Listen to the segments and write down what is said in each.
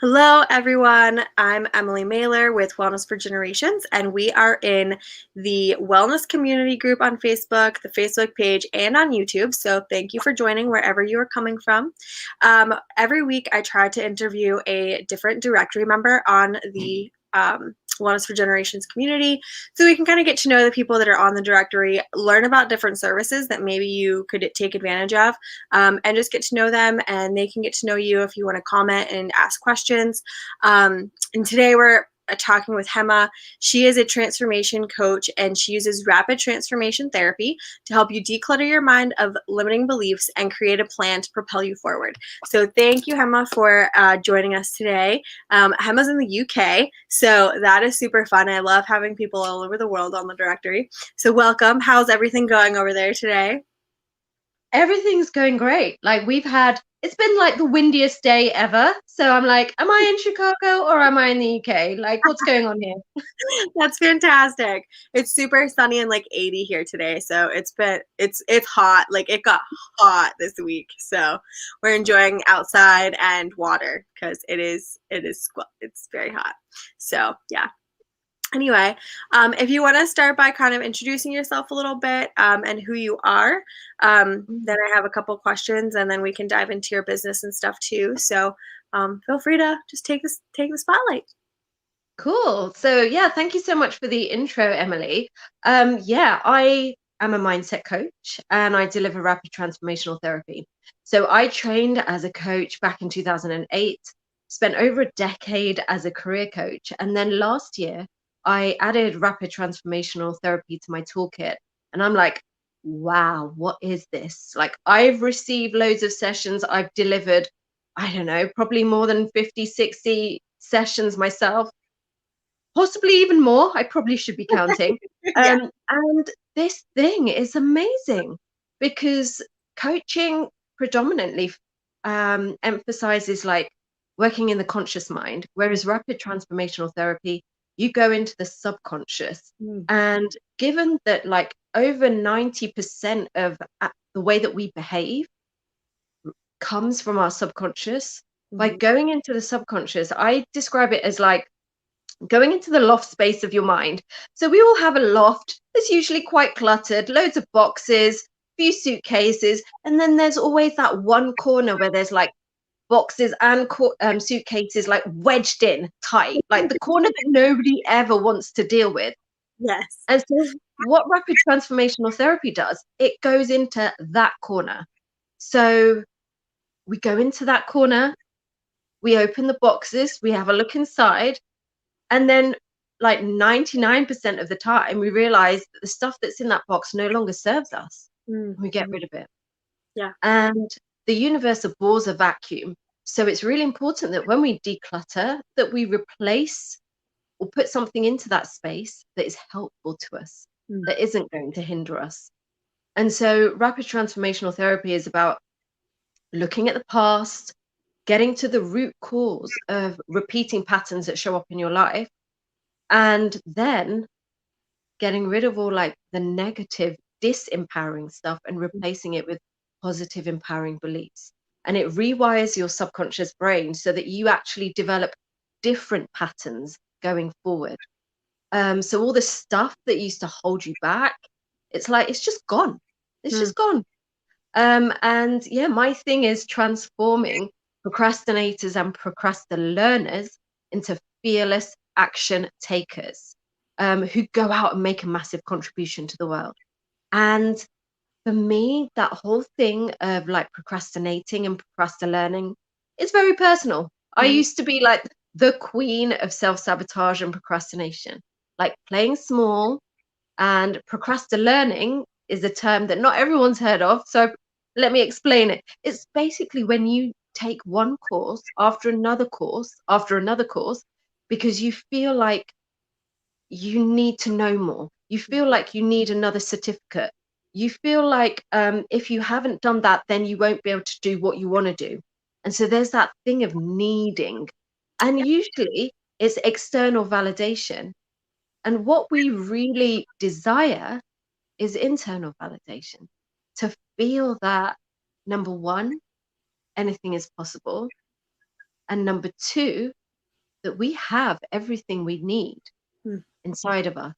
Hello, everyone. I'm Emily Mailer with Wellness for Generations, and we are in the Wellness Community group on Facebook, the Facebook page, and on YouTube. So, thank you for joining wherever you are coming from. Every week, I try to interview a different directory member on the Wellness for Generations community so we can kind of get to know the people that are on the directory, learn about different services that maybe you could take advantage of, and just get to know them, and they can get to know you if you want to comment and ask questions. And today we're talking with Hema. She is a transformation coach, and she uses rapid transformation therapy to help you declutter your mind of limiting beliefs and create a plan to propel you forward. So thank you, Hema, for joining us today. Hema's in the UK, so that is super fun. I love having people all over the world on the directory. So welcome. How's everything going over there today? Everything's going great. It's been like the windiest day ever. So I'm like, am I in Chicago or am I in the UK? Like, what's going on here? That's fantastic. It's super sunny and like 80 here today. So it's hot. Like it got hot this week. So we're enjoying outside and water because it's very hot. So yeah. Anyway, if you want to start by kind of introducing yourself a little bit and who you are, then I have a couple questions, and then we can dive into your business and stuff too. So feel free to just take the spotlight. Cool. So yeah, thank you so much for the intro, Emily. I am a mindset coach and I deliver rapid transformational therapy. So I trained as a coach back in 2008, spent over a decade as a career coach, and then last year I added rapid transformational therapy to my toolkit. And I'm like, wow, what is this? Like, I've received loads of sessions, I've delivered, I don't know, probably more than 50, 60 sessions myself, possibly even more. I probably should be counting. Yeah. And this thing is amazing because coaching predominantly emphasizes like working in the conscious mind, whereas rapid transformational therapy, you go into the subconscious. Mm-hmm. And given that like over 90% of the way that we behave comes from our subconscious, by going into the subconscious, I describe it as like going into the loft space of your mind. So we all have a loft that's usually quite cluttered, loads of boxes, few suitcases, and then there's always that one corner where there's like boxes and suitcases like wedged in tight, like the corner that nobody ever wants to deal with. Yes. And so what rapid transformational therapy does, it goes into that corner. So we go into that corner, we open the boxes, we have a look inside, and then, like 99% of the time, we realize that the stuff that's in that box no longer serves us. Mm-hmm. We get rid of it. Yeah. And the universe abhors a vacuum. So it's really important that when we declutter, that we replace or put something into that space that is helpful to us, Mm. that isn't going to hinder us. And so rapid transformational therapy is about looking at the past, getting to the root cause of repeating patterns that show up in your life, and then getting rid of all like the negative, disempowering stuff and replacing it with positive, empowering beliefs. And it rewires your subconscious brain so that you actually develop different patterns going forward. So all the stuff that used to hold you back, it's like it's just gone. It's Mm. just gone. And yeah, my thing is transforming procrastinators and procrastinators into fearless action takers, who go out and make a massive contribution to the world. And for me, that whole thing of like procrastinating and procrastinating is very personal. I Mm. used to be like the queen of self-sabotage and procrastination, like playing small, and procrastinating is a term that not everyone's heard of. So let me explain it. It's basically when you take one course after another course after another course because you feel like you need to know more. You feel like you need another certificate. You feel like if you haven't done that, then you won't be able to do what you want to do. And so there's that thing of needing. And usually it's external validation. And what we really desire is internal validation, to feel that, number one, anything is possible. And number two, that we have everything we need Mm, inside of us.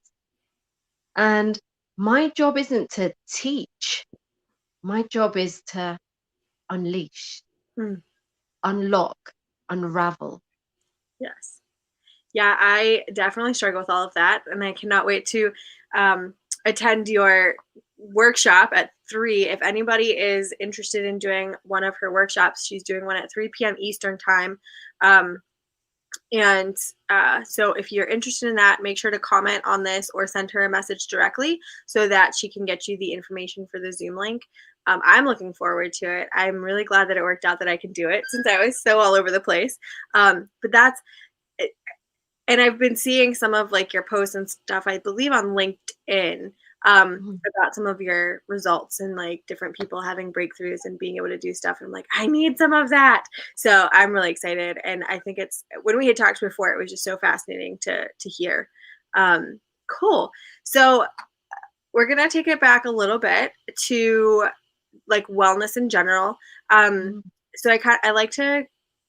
And my job isn't to teach, my job is to unleash, mm, unlock, unravel. yes. Yeah, I definitely struggle with all of that, and I cannot wait to um, attend your workshop at 3. If anybody is interested in doing one of her workshops, she's doing one at 3 p.m. Eastern time. Um, and so if you're interested in that, make sure to comment on this or send her a message directly so that she can get you the information for the Zoom link. I'm looking forward to it. I'm really glad that it worked out that I can do it since I was so all over the place. But that's and I've been seeing some of like your posts and stuff, I believe on LinkedIn, Mhm. about some of your results and like different people having breakthroughs and being able to do stuff. And I'm like, I need some of that. So I'm really excited. And I think it's when we had talked before, it was just so fascinating to hear. Cool. So we're gonna take it back a little bit to like wellness in general. Um, Mhm. so I like to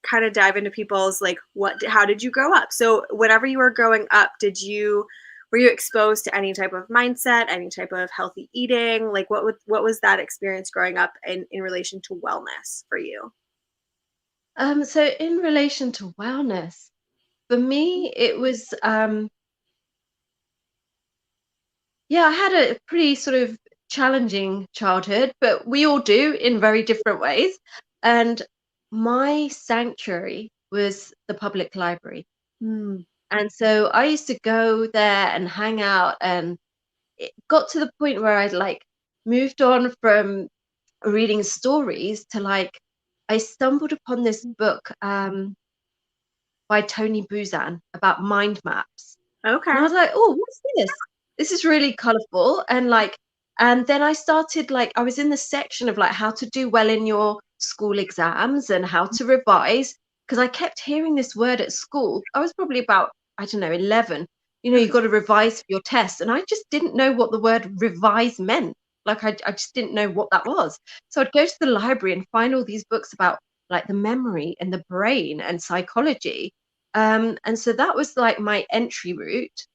kind of dive into people's like how did you grow up? So whenever you were growing up, were you exposed to any type of mindset, any type of healthy eating? Like what was that experience growing up in relation to wellness for you? So in relation to wellness, for me, it was yeah, I had a pretty sort of challenging childhood, but we all do in very different ways. And my sanctuary was the public library. Mm, And so I used to go there and hang out, and it got to the point where I'd like moved on from reading stories to like I stumbled upon this book by Tony Buzan about mind maps. And I okay. was like, "Oh, what's this? This is really colorful." And like, and then I started like, I was in the section of like how to do well in your school exams and how to revise because I kept hearing this word at school. I was probably about, I don't know, 11. You know, you Okay. got to revise for your test. And I just didn't know what the word revise meant. Like, I just didn't know what that was. So I'd go to the library and find all these books about like the memory and the brain and psychology. And so that was like my entry route.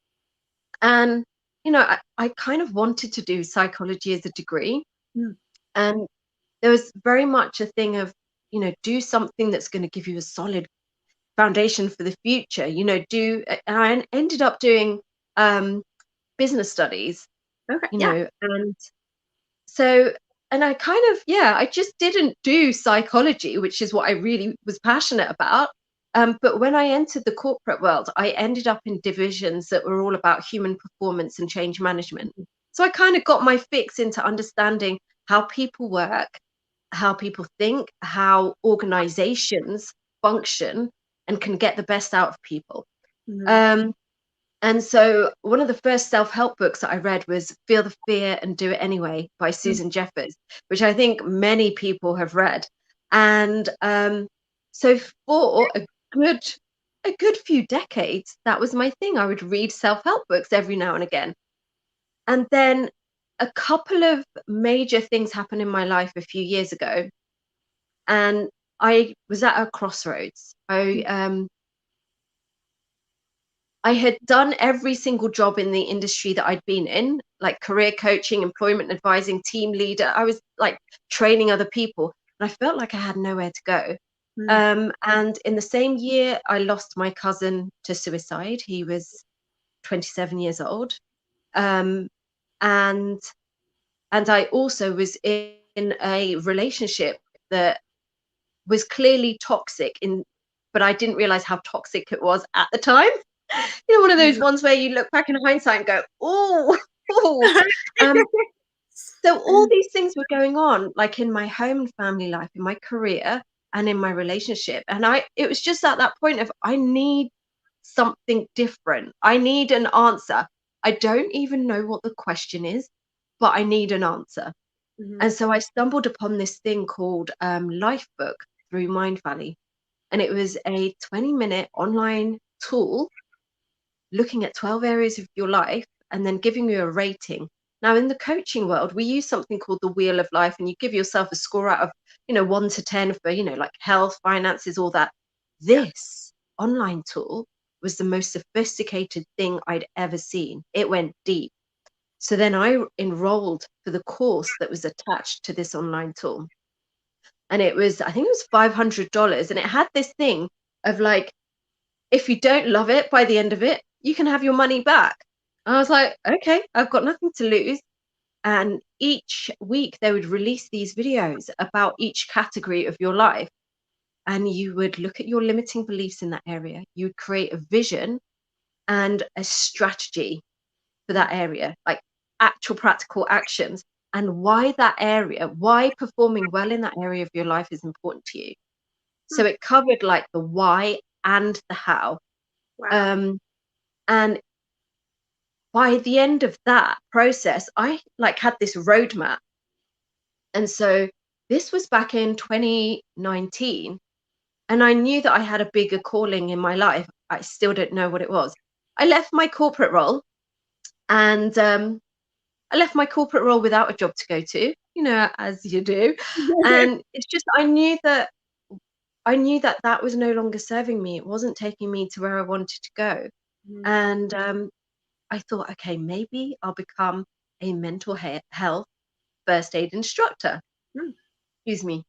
And, you know, I kind of wanted to do psychology as a degree. Mm, And there was very much a thing of, you know, do something that's going to give you a solid foundation for the future. You know, and I ended up doing um, business studies, okay. you Yeah. know, and so, and I kind of, yeah, I just didn't do psychology, which is what I really was passionate about. But when I entered the corporate world, I ended up in divisions that were all about human performance and change management. So I kind of got my fix into understanding how people work, how people think, how organizations function, and can get the best out of people. Mhm. Um, and so one of the first self-help books that I read was Feel the Fear and Do It Anyway by Mm, Susan Jeffers, which I think many people have read. And so for a good few decades, that was my thing. I would read self-help books every now and again. And then a couple of major things happened in my life a few years ago, and I was at a crossroads. mm, I had done every single job in the industry that I'd been in, like career coaching, employment advising, team leader. I was like training other people, and I felt like I had nowhere to go. mm, And in the same year, I lost my cousin to suicide. He was 27 years old. Um, and and I also was in a relationship that was clearly toxic but I didn't realize how toxic it was at the time. You know, one of those mhm. ones where you look back in hindsight and go, "Oh, oh." Um, so all these things were going on, like in my home and family life, in my career, and in my relationship. And it was just at that point of I need something different. I need an answer. I don't even know what the question is, but I need an answer. Mhm, And so I stumbled upon this thing called Life Book through Mind Valley, and it was a 20-minute online tool looking at 12 areas of your life and then giving you a rating. Now, in the coaching world, we use something called the wheel of life, and you give yourself a score out of, 1 to 10 for, like health, finances, all that. this online tool was the most sophisticated thing I'd ever seen. It went deep. So then I enrolled for the course that was attached to this online tool. And it was, I think it was $500. And it had this thing of like, if you don't love it by the end of it, you can have your money back. I was like, okay, I've got nothing to lose. And each week they would release these videos about each category of your life. And you would look at your limiting beliefs in that area. You would create a vision and a strategy for that area, like actual practical actions, and why that area, why performing well in that area of your life is important to you. So it covered like the why and the how. Wow. Um, and by the end of that process, I like had this roadmap. And so this was back in 2019. And I knew that I had a bigger calling in my life. I still don't know what it was. I left my corporate role and I left my corporate role without a job to go to, as you do. And it's just, I knew that that was no longer serving me. It wasn't taking me to where I wanted to go. Mhm. And I thought, okay, maybe I'll become a mental health first aid instructor. Mm. Excuse me.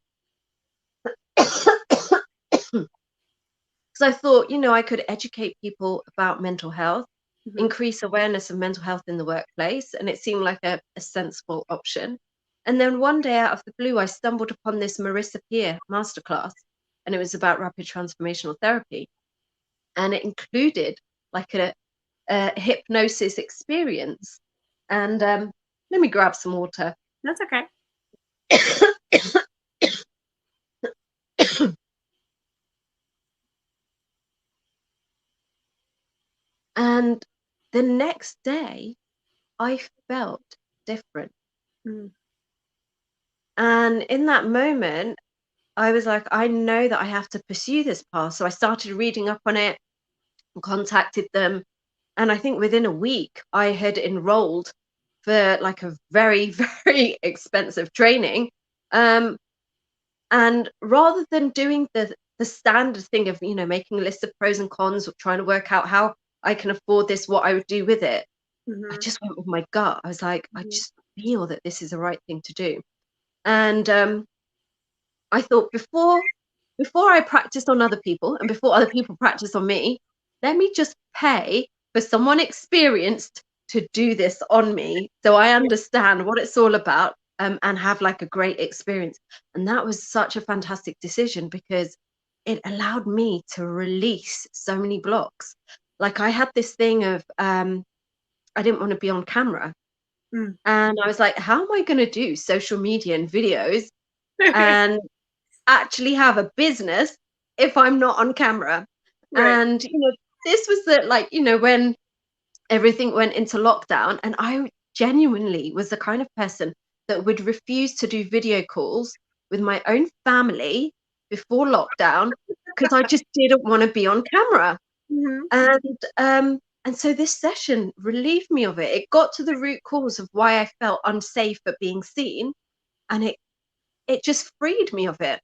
Because I thought, I could educate people about mental health, Mhm. increase awareness of mental health in the workplace, and it seemed like a sensible option. And then one day out of the blue, I stumbled upon this Marissa Peer masterclass, and it was about rapid transformational therapy. And it included like a hypnosis experience. And let me grab some water. That's okay. And the next day, I felt different. Mm. And in that moment, I was like, I know that I have to pursue this path. So I started reading up on it and contacted them. And I think within a week, I had enrolled for like a very, very expensive training. Um, and rather than doing the standard thing of, making a list of pros and cons, or trying to work out how I can afford this, what I would do with it, I Mhm. just went with my gut. I was like, I Mhm. just feel that this is the right thing to do. And I thought before I practice on other people and before other people practice on me, let me just pay for someone experienced to do this on me so I Yeah. understand what it's all about, and have like a great experience. And that was such a fantastic decision because it allowed me to release so many blocks. Like I had this thing of I didn't want to be on camera. Mm. And I was like, how am I going to do social media and videos and actually have a business if I'm not on camera? Right. And this was when everything went into lockdown, and I genuinely was the kind of person that would refuse to do video calls with my own family before lockdown because I just didn't want to be on camera. Mhm. And so this session relieved me of it. It got to the root cause of why I felt unsafe at being seen, and it just freed me of it.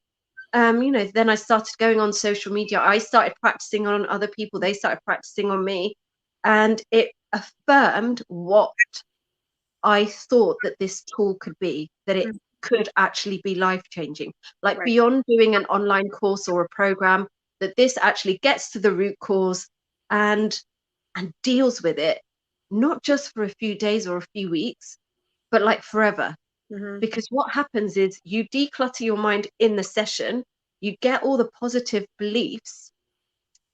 Then I started going on social media. I started practicing on other people. They started practicing on me. And it affirmed what I thought that this tool could be, that it Mm. could actually be life changing. Like Right. beyond doing an online course or a program, that this actually gets to the root cause and deals with it, not just for a few days or a few weeks, but like forever. Mhm. Because what happens is you declutter your mind in the session, you get all the positive beliefs,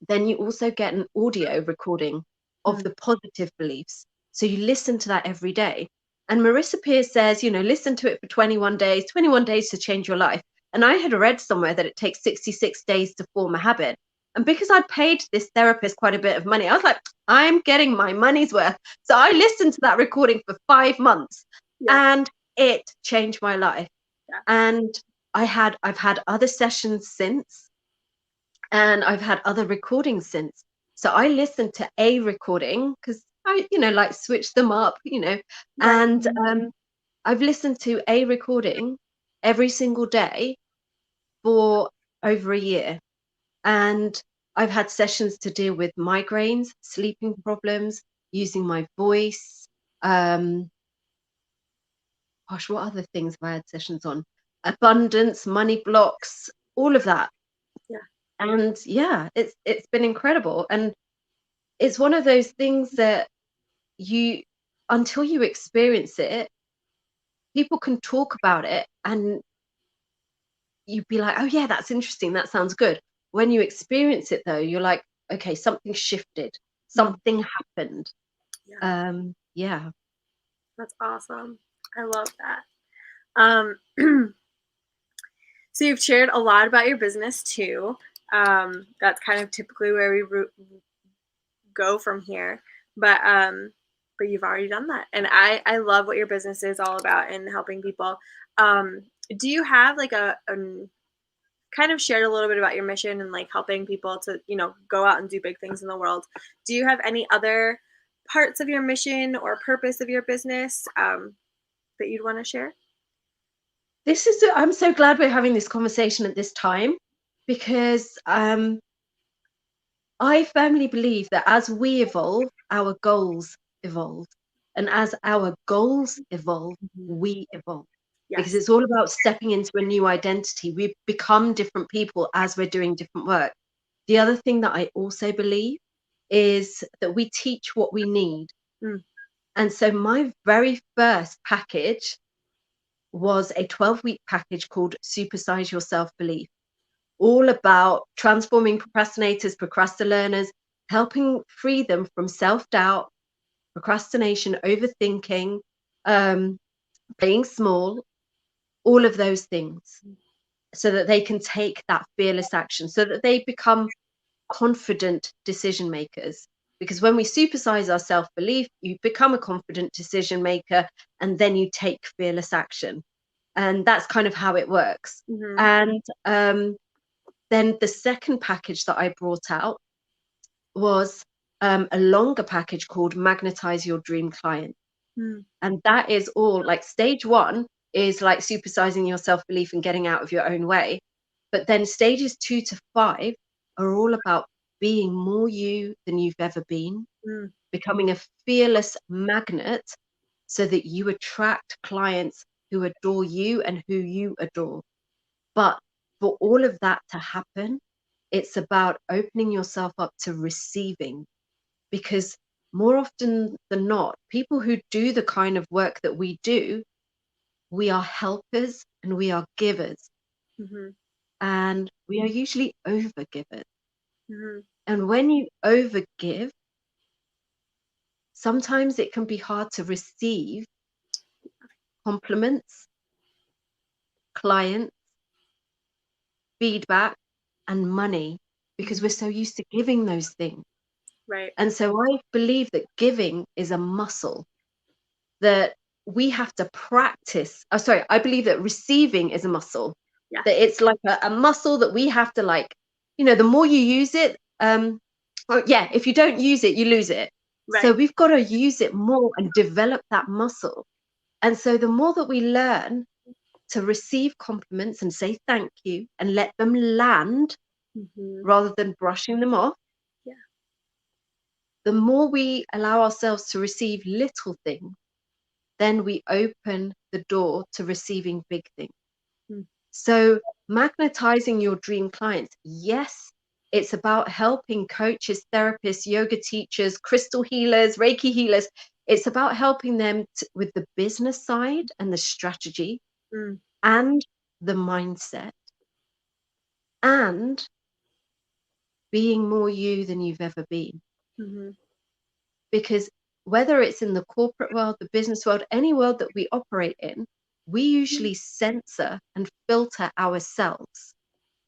then you also get an audio recording of Mm. the positive beliefs. So you listen to that every day. And Marissa Peer says, listen to it for 21 days, 21 days to change your life. And I had read somewhere that it takes 66 days to form a habit. And because I'd paid this therapist quite a bit of money, I was like, I'm getting my money's worth. So I listened to that recording for 5 months Yep. and it changed my life. Yeah. And I've had other sessions since, and I've had other recordings since. So I listened to a recording because I, like switch them up, Right. and I've listened to a recording every single day for over a year. And I've had sessions to deal with migraines, sleeping problems, using my voice. Um, what other things have I had sessions on? Abundance, money blocks, all of that. Yeah. And yeah, it's been incredible. And it's one of those things that you, until you experience it, people can talk about it and you'd be like, oh yeah, that's interesting, that sounds good. When you experience it though, you're like, okay, something shifted, Mm. something happened. Yeah. Yeah. That's awesome. I love that. Um, so you've shared a lot about your business too. That's kind of typically where we go from here, but you've already done that, and I love what your business is all about and helping people. Um, do you have like a kind of shared a little bit about your mission and like helping people to go out and do big things in the world? Do you have any other parts of your mission or purpose of your business that you'd want to share? I'm so glad we're having this conversation at this time because I firmly believe that as we evolve, our goals evolve. And as our goals evolve, Mhm. we evolve. Because Yes. it's all about stepping into a new identity. We become different people as we're doing different work. The other thing that I also believe is that we teach what we need. Mm. And so my very first package was a 12-week package called Supersize Your Self Belief, all about transforming procrastinators, procrastinators, helping free them from self doubt, procrastination, overthinking, um, playing small, all of those things, so that they can take that fearless action, so that they become confident decision makers. Because when we supersize our self belief, you become a confident decision maker and then you take fearless action. And that's kind of how it works. Mhm. And then the second package that I brought out was a longer package called Magnetize Your Dream Client. Mm. And that is all like stage one is like supersizing your self belief and getting out of your own way. But then stages 2 to 5 are all about being more you than you've ever been, Mm. becoming a fearless magnet so that you attract clients who adore you and who you adore. But for all of that to happen, it's about opening yourself up to receiving, because more often than not, people who do the kind of work that we do, we are helpers and we are givers, Mhm. and we are usually over givers. Mhm. And when you overgive, sometimes it can be hard to receive compliments, clients, feedback, and money because we're Mhm. so used to giving those things. Right. And so I believe that giving is a muscle that we have to practice. Oh, sorry, I believe that receiving is a muscle, Yeah. that it's like a muscle that we have to like, the more you use it, yeah, if you don't use it, you lose it. So Right. we've got to use it more and develop that muscle. And so the more that we learn to receive compliments and say thank you and let them land Mhm. rather than brushing them off, Yeah. the more we allow ourselves to receive little things, then we open the door to receiving big things. Mm. So, magnetizing your dream clients, yes, it's about helping coaches, therapists, yoga teachers, crystal healers, Reiki healers. It's about helping them with the business side and the strategy Mm. and the mindset and being more you than you've ever been. Mhm. Because whether it's in the corporate world, the business world, any world that we operate in, we usually censor and filter ourselves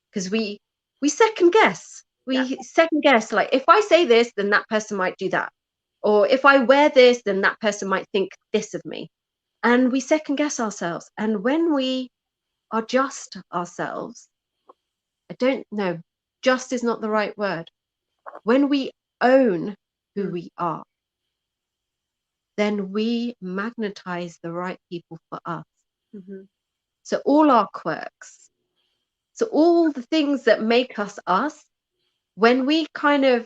because we second guess. Yeah. We second guess, like if I say this, then that person might do that. Or if I wear this, then that person might think this of me. And we second guess ourselves. And when we are just ourselves, I don't know, just is not the right word. When we own who Mm. we are, then we magnetize the right people for us. Mhm. So all our quirks, so all the things that make us us, when we kind of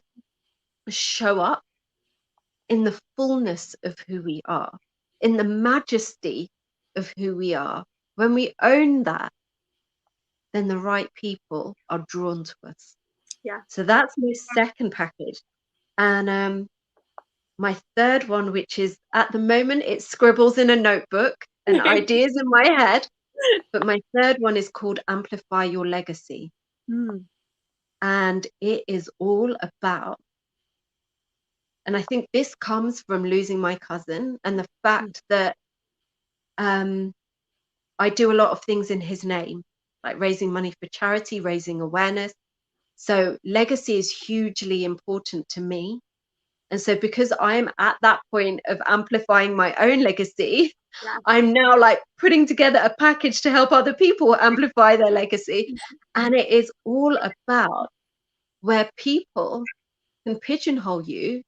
show up in the fullness of who we are, in the majesty of who we are, when we own that, then the right people are drawn to us. Yeah. So that's my second package. And my third one, which is at the moment, it scribbles in a notebook and ideas in my head. But my third one is called Amplify Your Legacy. Mm. And it is all about, and I think this comes from losing my cousin and the fact that um, I do a lot of things in his name, like raising money for charity, raising awareness. So legacy is hugely important to me. And so because I'm at that point of amplifying my own legacy, Yeah. I'm now like putting together a package to help other people amplify their legacy. And it is all about where people can pigeonhole you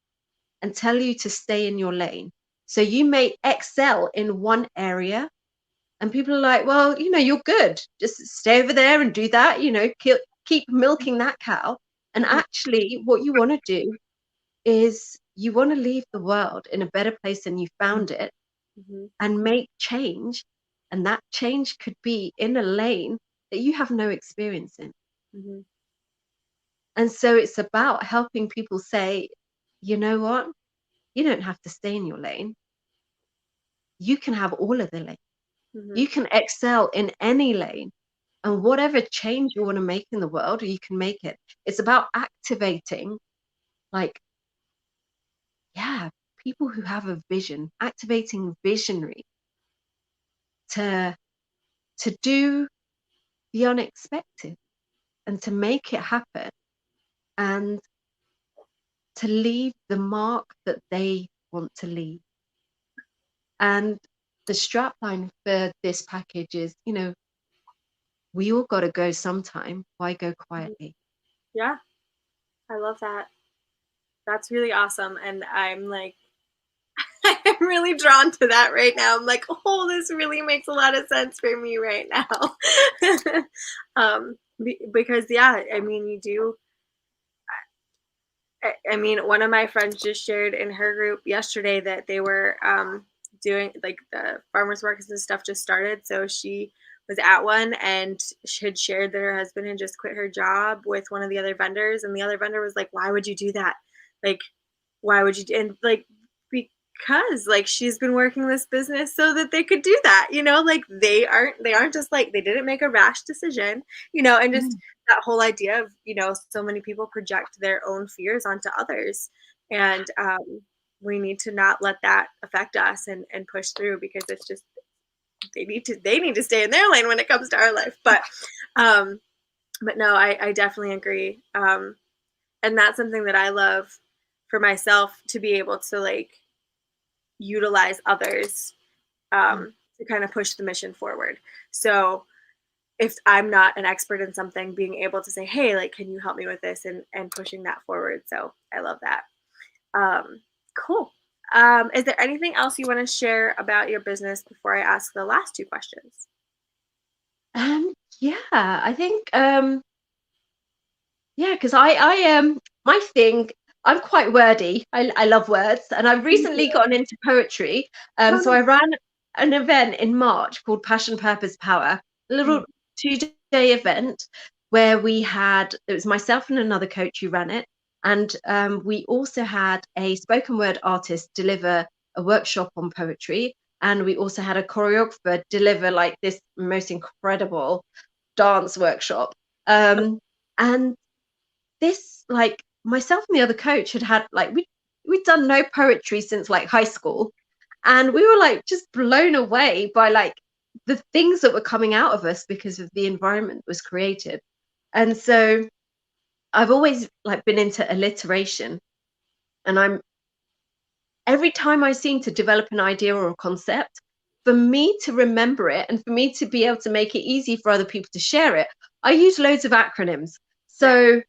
and tell you to stay in your lane. So you may excel in one area, and people are like, well, you're good. Just stay over there and do that, keep milking that cow. And actually, what you want to do is you want to leave the world in a better place than you found it Mm-hmm. and make change. And that change could be in a lane that you have no experience in. Mm-hmm. And so it's about helping people say, you know what? You don't have to stay in your lane. You can have all of the lane. Mm-hmm. You can excel in any lane. And whatever change you want to make in the world, you can make it. It's about activating, like, yeah, people who have a vision, activating visionary to do the unexpected and to make it happen and to leave the mark that they want to leave. And the strapline for this package is, we all got to go sometime. Why go quietly? Yeah. I love that. That's really awesome. And I'm like, I'm really drawn to that right now. I'm like, oh, this really makes a lot of sense for me right now. Because, yeah, I mean, you do. I mean, one of my friends just shared in her group yesterday that they were doing like the farmers markets and stuff just started. So she was at one and she had shared that her husband had just quit her job with one of the other vendors. And the other vendor was like, why would you do that? Like, why would you do? And like, because like she's been working this business so that they could do that, like they aren't just like, they didn't make a rash decision, and just Mm, that whole idea of, so many people project their own fears onto others. And we need to not let that affect us and push through, because it's just, they need to stay in their lane when it comes to our life. Um but no, I definitely agree. And that's something that I love for myself, to be able to like utilize others mm, to kind of push the mission forward. So if I'm not an expert in something, being able to say, hey, like, can you help me with this, and pushing that forward. So I love that. Cool. Is there anything else you want to share about your business before I ask the last two questions? yeah, I think yeah, because my thing, I'm quite wordy. I love words, and I've recently gotten into poetry. Oh, So I ran an event in March called Passion, Purpose, Power, a no. little 2-day event where it was myself and another coach who ran it, and we also had a spoken word artist deliver a workshop on poetry, and we also had a choreographer deliver like this most incredible dance workshop. And this, like, myself and the other coach had like we'd done no poetry since like high school, and we were like just blown away by like the things that were coming out of us because of the environment that was created. And so I've always like been into alliteration, and I'm every time I seem to develop an idea or a concept, for me to remember it and for me to be able to make it easy for other people to share it, I use loads of acronyms. Yeah. So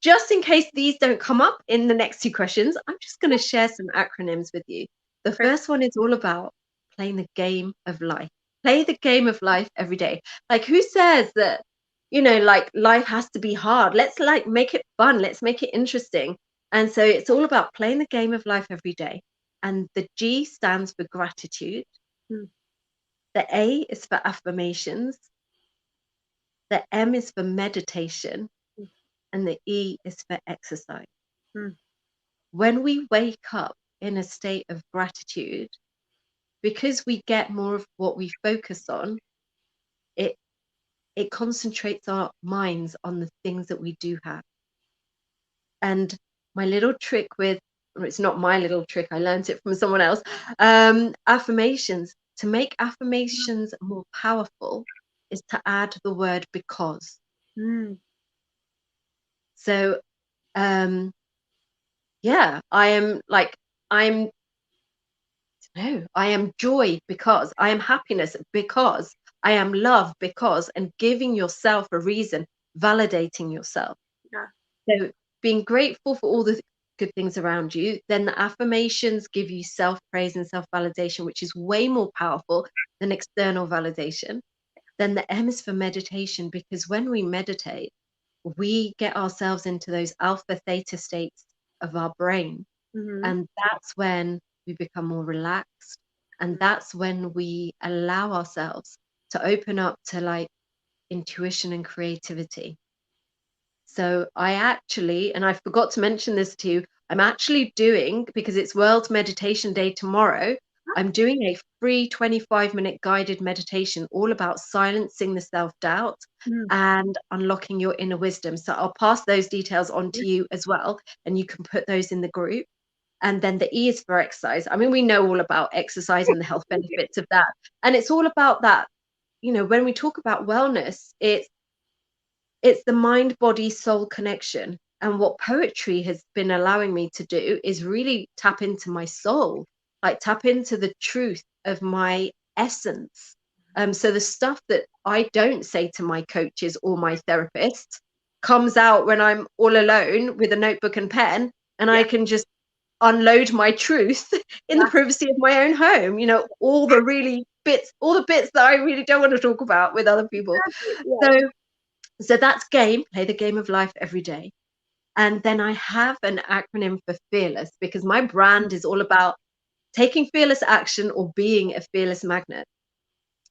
just in case these don't come up in the next two questions, I'm just going to share some acronyms with you. The Perfect. first one is all about playing the game of life. Play the game of life every day. Like, who says that, like life has to be hard. Let's like make it fun. Let's make it interesting. And so it's all about playing the game of life every day. And the G stands for gratitude. Mm, The A is for affirmations. The M is for meditation. mm, And the E is for exercise. mm, When we wake up in a state of gratitude, because we get more of what we focus on, it it concentrates our minds on the things that we do have. And my little trick with, or it's not my little trick, I learned it from someone else, affirmations, to make affirmations more powerful is to add the word because. mm, So yeah, I'm no, I am joy because, I am happiness because, I am love because, and giving yourself a reason, validating yourself. yeah. So being grateful for all the good things around you, then the affirmations give you self-praise and self-validation, which is way more powerful than external validation. Then the M is for meditation, because when we meditate, we get ourselves into those alpha theta states of our brain. Mhm, And that's when we become more relaxed. And that's when we allow ourselves to open up to like intuition and creativity. So I actually, and I forgot to mention this to you, I'm actually doing, because it's World Meditation Day tomorrow, I'm doing a free 25-minute guided meditation all about silencing the self-doubt mm, and unlocking your inner wisdom. So I'll pass those details on to you as well, and you can put those in the group. And then the E is for exercise. I mean, we know all about exercise and the health benefits of that. And it's all about that. When we talk about wellness, it's the mind body soul connection. And what poetry has been allowing me to do is really tap into my soul, like tap into the truth of my essence. So the stuff that I don't say to my coaches or my therapists comes out when I'm all alone with a notebook and pen, and yeah, I can just unload my truth in the yeah, privacy of my own home. All the bits that I really don't want to talk about with other people. exactly, yeah. So that's game, play the game of life every day. And then I have an acronym for fearless, because my brand is all about taking fearless action or being a fearless magnet.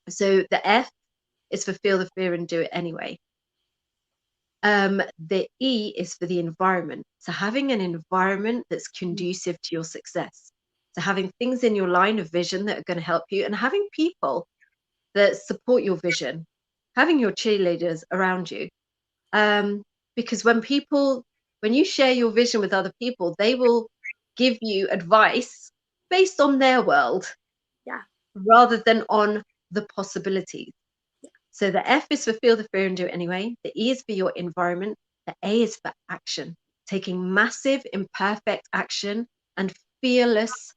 So the F is for feel the fear and do it anyway. The E is for the environment. So having an environment that's Mm, conducive to your success. So having things in your line of vision that are going to help you, and having people that support your vision, having your cheerleaders around you. Um, because when you share your vision with other people, they will give you advice based on their world yeah. rather than on the possibilities. So the F is for feel the fear and do it anyway. The E is for your environment. The A is for action, taking massive, imperfect action and fearless,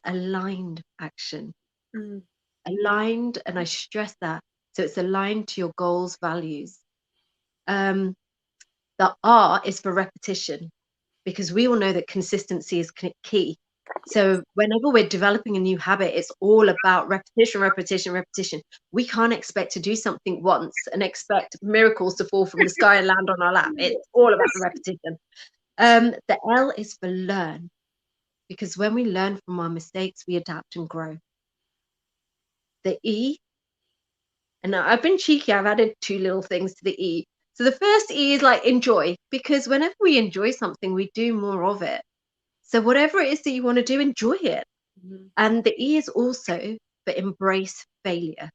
aligned action. Mm, Aligned, and I stress that. So it's aligned to your goals, values. Um, The R is for repetition, because we all know that consistency is key. yes. So whenever we're developing a new habit, it's all about repetition, repetition, repetition. We can't expect to do something once and expect miracles to fall from the sky and land on our lap. It's all about the repetition. The L is for learn, because when we learn from our mistakes, we adapt and grow. The E, and I've been cheeky, I've added two little things to the E. So the first E is like enjoy, because whenever we enjoy something, we do more of it. So whatever it is that you want to do, enjoy it. Mhm, And the E is also for embrace failure.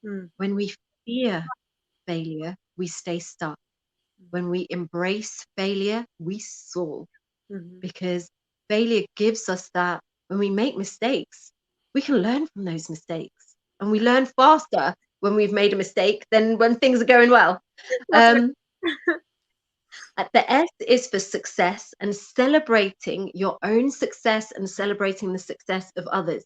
mm, When we fear failure, we stay stuck. When we embrace failure, we soar, mhm. because failure gives us that. When we make mistakes, we can learn from those mistakes, and we learn faster when we've made a mistake than when things are going well. That's right. Um, the S is for success and celebrating your own success and celebrating the success of others,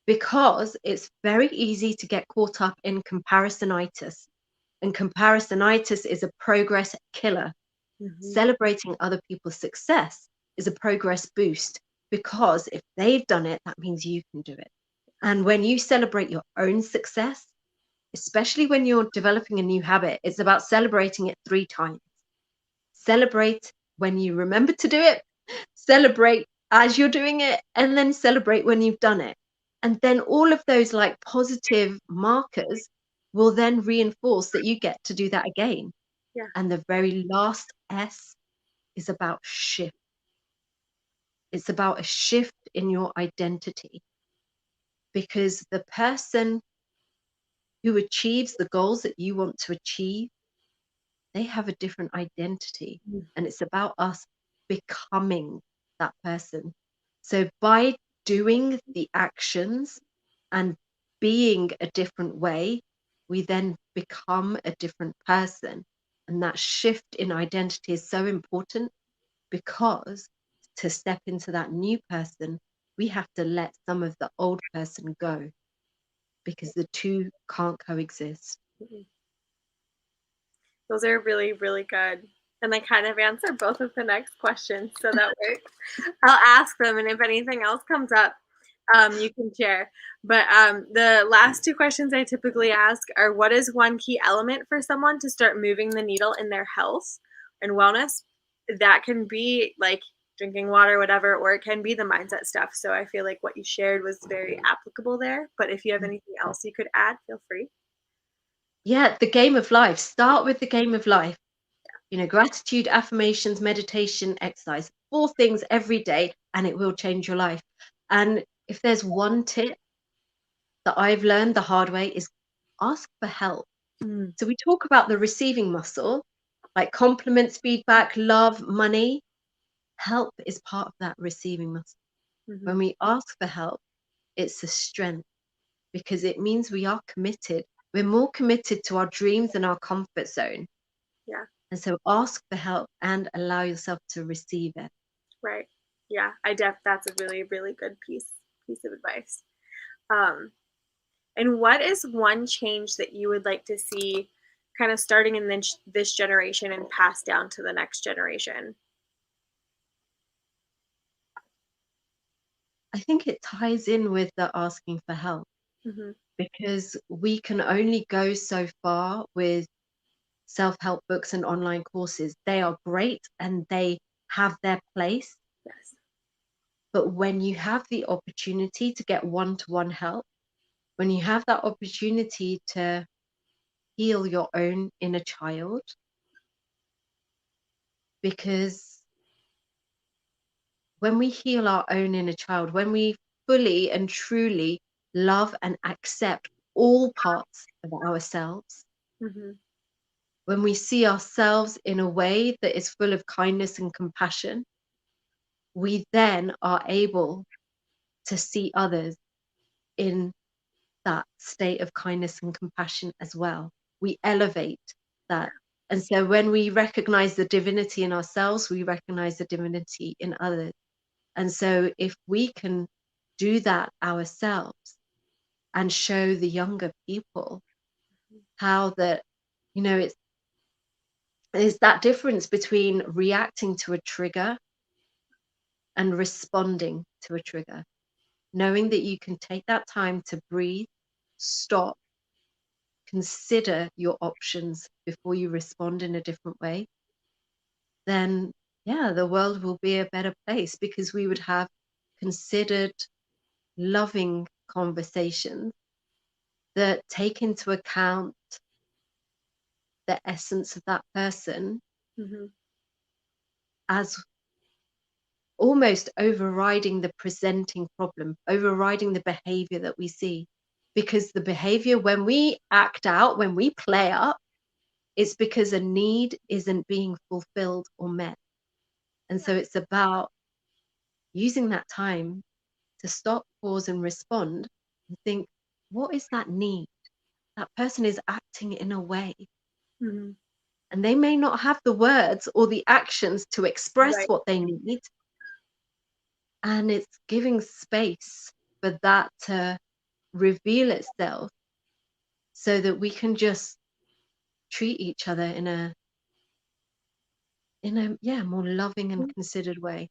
because it's very easy to get caught up in comparisonitis. And comparisonitis is a progress killer. Mhm, Celebrating other people's success is a progress boost, because if they've done it, that means you can do it. And when you celebrate your own success, especially when you're developing a new habit, it's about celebrating it 3 times. Celebrate when you remember to do it, celebrate as you're doing it, and then celebrate when you've done it. And then all of those like positive markers will then reinforce that you get to do that again. Yeah. And the very last S is about shift. It's about a shift in your identity, because the person who achieves the goals that you want to achieve, they have a different identity. Mm. And it's about us becoming that person. So by doing the actions and being a different way, we then become a different person. And that shift in identity is so important, because to step into that new person, we have to let some of the old person go, because the two can't coexist. Mhm. Those are really, really good. And they kind of answer both of the next questions, so that works. I'll ask them, and if anything else comes up, you can share. But the last two questions I typically ask are, what is one key element for someone to start moving the needle in their health and wellness? That can be like drinking water, whatever, or it can be the mindset stuff. So I feel like what you shared was very applicable there. But if you have anything else you could add, feel free. Yeah, the game of life. Start with the game of life. Gratitude, affirmations, meditation, exercise, 4 things every day, and it will change your life. And if there's one tip that I've learned the hard way, is ask for help. Mm-hmm. So we talk about the receiving muscle, like compliments, feedback, love, money. Help is part of that receiving muscle. Mm-hmm. When we ask for help, it's a strength, because it means we are committed. We're more committed to our dreams and our comfort zone. Yeah. And so ask for help and allow yourself to receive it. Right. Yeah, that's a really, really good piece of advice. Um, and what is one change that you would like to see kind of starting in this generation and passed down to the next generation? I think it ties in with the asking for help, Mm-hmm. because we can only go so far with self-help books and online courses. They are great and they have their place. Yes. But when you have the opportunity to get one-to-one help, when you have that opportunity to heal your own inner child, because when we heal our own inner child, when we fully and truly love and accept all parts of ourselves, Mm-hmm. when we see ourselves in a way that is full of kindness and compassion, we then are able to see others in that state of kindness and compassion as well. We elevate that. And so when we recognize the divinity in ourselves, we recognize the divinity in others. And so if we can do that ourselves and show the younger people how that, it's that difference between reacting to a trigger and responding to a trigger. Knowing that you can take that time to breathe, stop, consider your options before you respond in a different way, then yeah, the world will be a better place, because we would have considered, loving conversations that take into account the essence of that person, Mm-hmm. as almost overriding the presenting problem, overriding the behavior that we see. Because the behavior, when we act out, when we play up, it's because a need isn't being fulfilled or met. And so it's about using that time to stop, pause, and respond and think, what is that need? That person is acting in a way, Mm-hmm. and they may not have the words or the actions to express Right. what they need. And it's giving space for that to reveal itself, so that we can just treat each other in a yeah, more loving and considered way.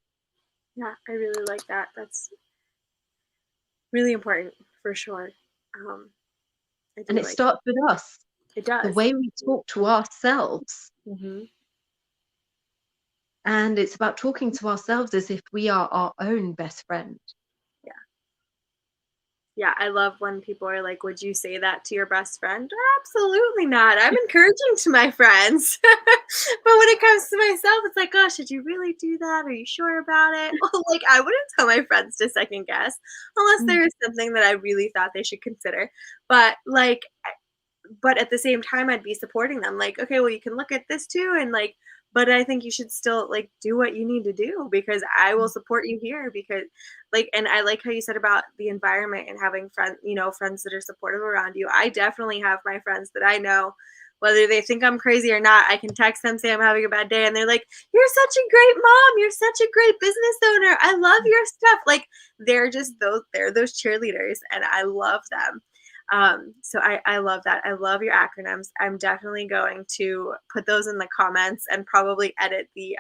Yeah, I really like that. That's really important for sure. Um, I And do it like starts with us, it the does. way we talk to ourselves. Hmm. And it's about talking to ourselves as if we are our own best friend. Yeah. Yeah, I love when people are like, "Would you say that to your best friend?" Absolutely not. I'm encouraging to my friends. But when it comes to myself, it's like, "Gosh, should you really do that? Are you sure about it?" Well, like, I wouldn't tell my friends to second guess unless Mm, there is something that I really thought they should consider. But, like, but at the same time I'd be supporting them like, okay, well, you can look at this too, and like, but I think you should still like do what you need to do because I will mm, support you here because like, and I like how you said about the environment and having friends that are supportive around you. I definitely have my friends that I know whether they think I'm crazy or not. I can text them, say I'm having a bad day, and they're like, "You're such a great mom. You're such a great business owner. I love mm. your stuff." Like they're those cheerleaders, and I love them. So I love that. I love your acronyms. I'm definitely going to put those in the comments and probably edit the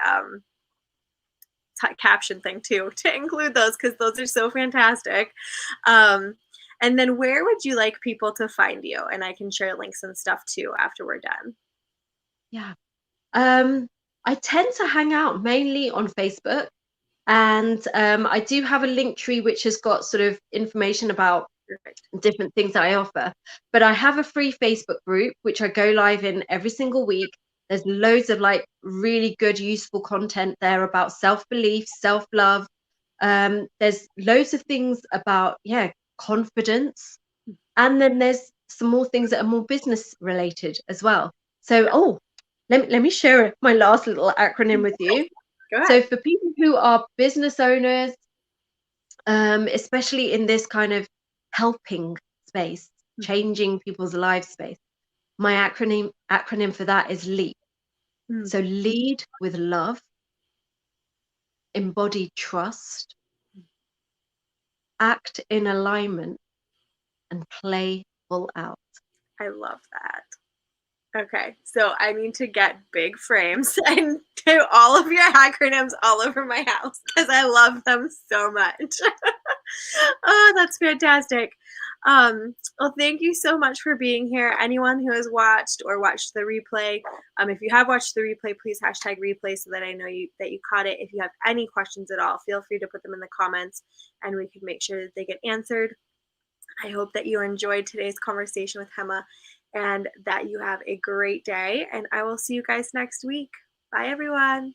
caption thing too to include those because those are so fantastic. Um, and then where would you like people to find you? And I can share links and stuff too after we're done. Yeah. Um, I tend to hang out mainly on Facebook, and I do have a link tree which has got sort of information about Perfect. different things that I offer. But I have a free Facebook group which I go live in every single week. There's loads of like really good, useful content there about self-belief, self-love. There's loads of things about, yeah, confidence. And then there's some more things that are more business related as well. So, Yeah. oh, let me share my last little acronym with you. Go So ahead. for people who are business owners, especially in this kind of helping space, Mhm. changing people's lives space, my acronym for that is LEAP. Mm. So lead with love, embody trust, act in alignment, and play full out. I love that. Okay, so I need to get big frames and do all of your acronyms all over my house because I love them so much. Oh, that's fantastic. Well, thank you so much for being here. Anyone who has watched or watched the replay, if you have watched the replay, please hashtag replay so that I know that you caught it. If you have any questions at all, feel free to put them in the comments and we can make sure that they get answered. I hope that you enjoyed today's conversation with Hema and that you have a great day. And I will see you guys next week. Bye, everyone.